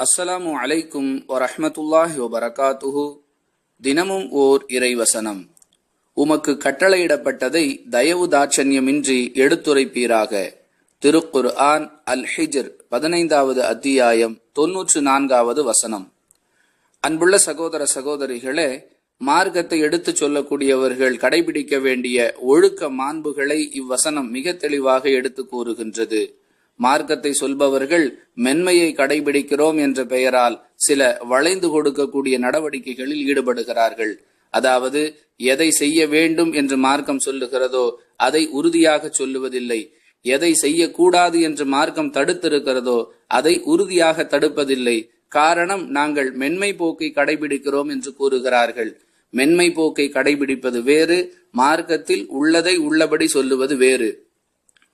அஸ்ஸலாமு அலைக்கும் வரஹ்மத்துல்லாஹி வபரகாத்துஹு. தினமும் ஓர் இறைவசனம். உமக்கு கட்டளையிடப்பட்டதை தயவு தாட்சண்யமின்றி எடுத்துரைப்பீராக. திருக்குர்ஆன் அல்-ஹிஜ்ர் 15வது அத்தியாயம் 94வது வசனம். அன்புள்ள சகோதர சகோதரிகளே, மார்க்கத்தை எடுத்துச் சொல்லக்கூடியவர்கள் கடைபிடிக்க வேண்டிய ஒழுக்க மாண்புகளை இவ்வசனம் மிக தெளிவாக எடுத்து கூறுகின்றது. மார்க்கத்தை சொல்பவர்கள் மென்மையை கடைபிடிக்கிறோம் என்ற பெயரால் சில வளைந்து கொடுக்கக்கூடிய நடவடிக்கைகளில் ஈடுபடுகிறார்கள். அதாவது, எதை செய்ய வேண்டும் என்று மார்க்கம் சொல்லுகிறதோ அதை உறுதியாக சொல்லுவதில்லை, எதை செய்யக்கூடாது என்று மார்க்கம் தடுத்திருக்கிறதோ அதை உறுதியாக தடுப்பதில்லை. காரணம், நாங்கள் மென்மை போக்கை கடைபிடிக்கிறோம் என்று கூறுகிறார்கள். மென்மை போக்கை கடைபிடிப்பது வேறு, மார்க்கத்தில் உள்ளதை உள்ளபடி சொல்லுவது வேறு.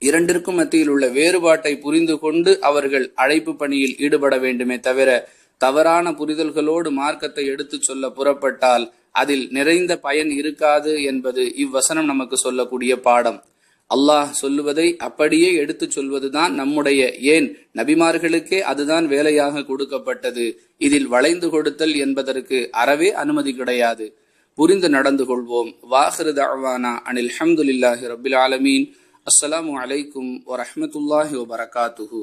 இரண்டிற்கும் மத்தியில் உள்ள வேறுபாட்டை புரிந்து கொண்டு அவர்கள் அழைப்பு பணியில் ஈடுபட வேண்டுமே தவிர, தவறான புரிதல்களோடு மார்க்கத்தை எடுத்துச் சொல்ல புறப்பட்டால் அதில் நிறைந்த பயன் இருக்காது என்பது இவ்வசனம் நமக்கு சொல்லக்கூடிய பாடம். அல்லாஹ் சொல்லுவதை அப்படியே எடுத்துச் சொல்வதுதான் நம்முடைய, ஏன் நபிமார்களுக்கே அதுதான் வேலையாக கொடுக்கப்பட்டது. இதில் வளைந்து கொடுத்தல் என்பதற்கு அறவே அனுமதி கிடையாது. புரிந்து நடந்து கொள்வோம். வாஹிரு தஅவானா அனில் ஹம்துலில்லாஹி ரப்பில் ஆலமீன். அஸ்ஸலாமு அலைக்கும் வரஹ்மத்துல்லாஹி வபரகாத்துஹு.